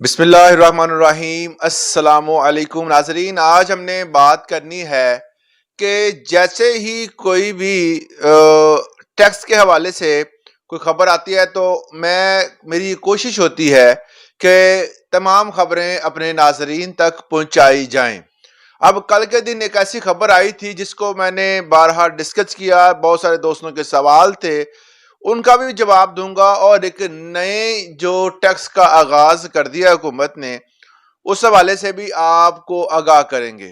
بسم اللہ الرحمن الرحیم۔ السلام علیکم ناظرین، آج ہم نے بات کرنی ہے کہ جیسے ہی کوئی بھی ٹیکس کے حوالے سے کوئی خبر آتی ہے تو میری کوشش ہوتی ہے کہ تمام خبریں اپنے ناظرین تک پہنچائی جائیں۔ اب کل کے دن ایک ایسی خبر آئی تھی جس کو میں نے بارہا ڈسکس کیا، بہت سارے دوستوں کے سوال تھے، ان کا بھی جواب دوں گا، اور ایک نئے جو ٹیکس کا آغاز کر دیا حکومت نے اس حوالے سے بھی آپ کو آگاہ کریں گے۔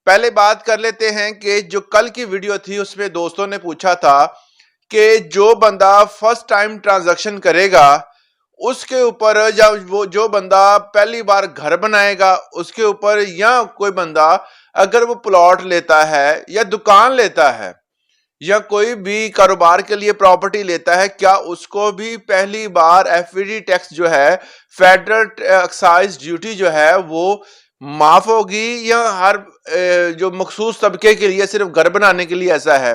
پہلے بات کر لیتے ہیں کہ جو کل کی ویڈیو تھی اس میں دوستوں نے پوچھا تھا کہ جو بندہ فرسٹ ٹائم ٹرانزیکشن کرے گا اس کے اوپر، یا وہ جو بندہ پہلی بار گھر بنائے گا اس کے اوپر، یا کوئی بندہ اگر وہ پلاٹ لیتا ہے یا دکان لیتا ہے یا کوئی بھی کاروبار کے لیے پراپرٹی لیتا ہے، کیا اس کو بھی پہلی بار ایف ڈی ٹیکس جو ہے، فیڈرل ایکسائز ڈیوٹی جو ہے، وہ معاف ہوگی، یا ہر جو مخصوص طبقے کے لیے صرف گھر بنانے کے لیے ایسا ہے؟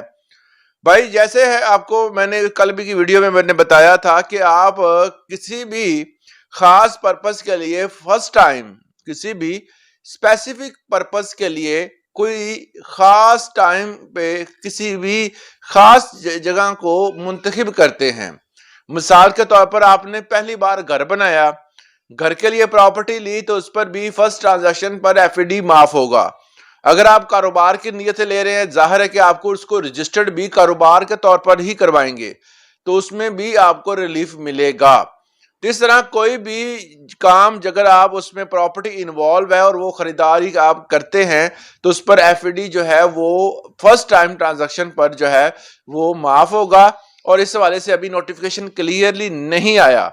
بھائی جیسے ہے، آپ کو میں نے کل بھی کی ویڈیو میں نے بتایا تھا کہ آپ کسی بھی خاص پرپس کے لیے فرسٹ ٹائم کسی بھی اسپیسیفک پرپس کے لیے کوئی خاص ٹائم پہ کسی بھی خاص جگہ کو منتخب کرتے ہیں۔ مثال کے طور پر آپ نے پہلی بار گھر بنایا، گھر کے لیے پراپرٹی لی، تو اس پر بھی فرسٹ ٹرانزیکشن پر ایف ڈی معاف ہوگا۔ اگر آپ کاروبار کی نیت سے لے رہے ہیں، ظاہر ہے کہ آپ کو اس کو رجسٹرڈ بھی کاروبار کے طور پر ہی کروائیں گے، تو اس میں بھی آپ کو ریلیف ملے گا۔ اس طرح کوئی بھی کام اگر آپ اس میں پراپرٹی انوالو ہے اور وہ خریداری آپ کرتے ہیں تو اس پر ایف ڈی جو ہے وہ فرسٹ ٹائم ٹرانزیکشن پر جو ہے وہ معاف ہوگا، اور اس حوالے سے ابھی نوٹیفیکیشن کلیئرلی نہیں آیا۔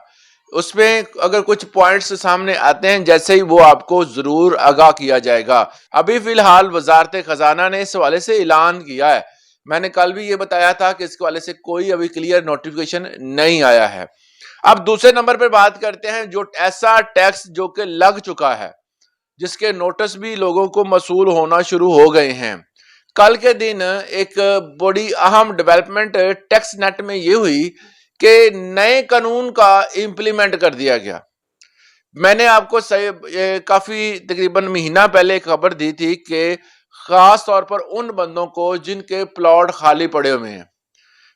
اس میں اگر کچھ پوائنٹس سامنے آتے ہیں جیسے ہی وہ آپ کو ضرور آگاہ کیا جائے گا۔ ابھی فی الحال وزارت خزانہ نے اس حوالے سے اعلان کیا ہے، میں نے کل بھی یہ بتایا تھا کہ اس کے حوالے سے کوئی ابھی کلیئر نوٹیفیکیشن نہیں آیا ہے۔ اب دوسرے نمبر پہ بات کرتے ہیں جو ایسا ٹیکس جو کہ لگ چکا ہے، جس کے نوٹس بھی لوگوں کو موصول ہونا شروع ہو گئے ہیں۔ کل کے دن ایک بڑی اہم ڈیولپمنٹ ٹیکس نیٹ میں یہ ہوئی کہ نئے قانون کا امپلیمنٹ کر دیا گیا۔ میں نے آپ کو کافی تقریباً مہینہ پہلے ایک خبر دی تھی کہ خاص طور پر ان بندوں کو جن کے پلاٹ خالی پڑے ہوئے ہیں،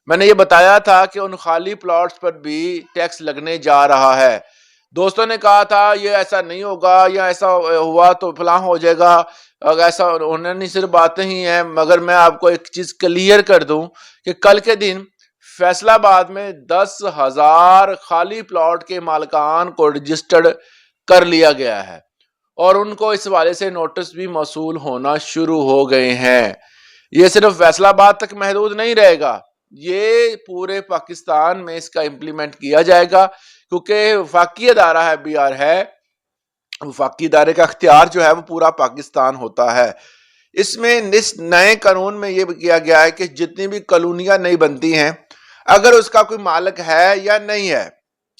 میں نے یہ بتایا تھا کہ ان خالی پلاٹس پر بھی ٹیکس لگنے جا رہا ہے۔ دوستوں نے کہا تھا یہ ایسا نہیں ہوگا، یا ایسا ہوا تو فلاں ہو جائے گا، اگر ایسا ہونا نہیں، صرف باتیں ہی ہیں۔ مگر میں آپ کو ایک چیز کلیئر کر دوں کہ کل کے دن فیصل آباد میں 10,000 خالی پلاٹ کے مالکان کو رجسٹرڈ کر لیا گیا ہے، اور ان کو اس حوالے سے نوٹس بھی موصول ہونا شروع ہو گئے ہیں۔ یہ صرف فیصل آباد تک محدود نہیں رہے گا، یہ پورے پاکستان میں اس کا امپلیمنٹ کیا جائے گا، کیونکہ وفاقی ادارہ ہے، بی آر ہے، وفاقی ادارے کا اختیار جو ہے وہ پورا پاکستان ہوتا ہے۔ اس میں اس نئے قانون میں یہ کیا گیا ہے کہ جتنی بھی کالونیاں نہیں بنتی ہیں، اگر اس کا کوئی مالک ہے یا نہیں ہے،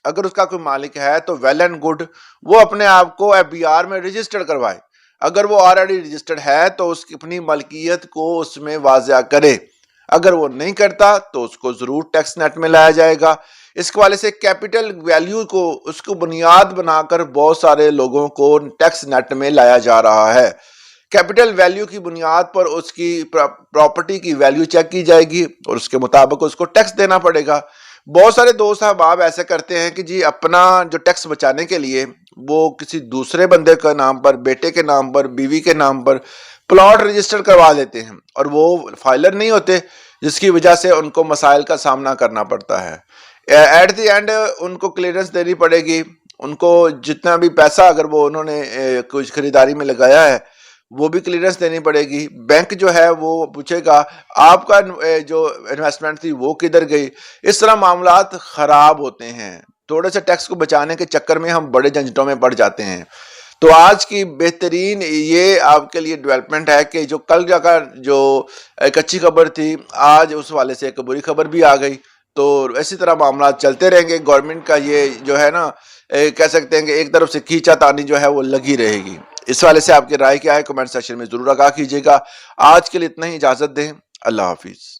اگر اس کا کوئی مالک ہے تو ویل اینڈ گڈ، وہ اپنے آپ کو ایف بی آر میں رجسٹر کروائے۔ اگر وہ آلریڈی رجسٹرڈ ہے تو اس کی اپنی ملکیت کو اس میں واضح کرے، اگر وہ نہیں کرتا تو اس کو ضرور ٹیکس نیٹ میں لایا جائے گا۔ اس کے والے سے کیپٹل ویلیو کو اس کو بنیاد بنا کر بہت سارے لوگوں کو ٹیکس نیٹ میں لایا جا رہا ہے۔ کیپٹل ویلیو کی بنیاد پر اس کی پراپرٹی کی ویلیو چیک کی جائے گی اور اس کے مطابق اس کو ٹیکس دینا پڑے گا۔ بہت سارے دوست احباب ایسے کرتے ہیں کہ جی اپنا جو ٹیکس بچانے کے لیے وہ کسی دوسرے بندے کے نام پر، بیٹے کے نام پر، بیوی کے نام پر پلاٹ رجسٹر کروا لیتے ہیں، اور وہ فائلر نہیں ہوتے، جس کی وجہ سے ان کو مسائل کا سامنا کرنا پڑتا ہے۔ ایٹ دی اینڈ ان کو کلیئرنس دینی پڑے گی، ان کو جتنا بھی پیسہ اگر وہ انہوں نے کچھ خریداری میں لگایا ہے وہ بھی کلیئرنس دینی پڑے گی۔ بینک جو ہے وہ پوچھے گا آپ کا جو انویسٹمنٹ تھی وہ کدھر گئی۔ اس طرح معاملات خراب ہوتے ہیں، تھوڑے سے ٹیکس کو بچانے کے چکر میں ہم بڑے جھنجٹوں میں پڑ جاتے ہیں۔ تو آج کی بہترین یہ آپ کے لیے ڈیولپمنٹ ہے کہ جو کل جگہ جو ایک اچھی خبر تھی، آج اس والے سے ایک بری خبر بھی آ گئی۔ تو اسی طرح معاملات چلتے رہیں گے۔ گورنمنٹ کا یہ جو ہے نا، کہہ سکتے ہیں کہ ایک طرف سے کھینچا تانی جو ہے وہ لگی رہے گی۔ اس والے سے آپ کی رائے کیا ہے؟ کمنٹ سیکشن میں ضرور آگاہ کیجیے گا۔ آج کے لیے اتنا ہی، اجازت دیں، اللہ حافظ۔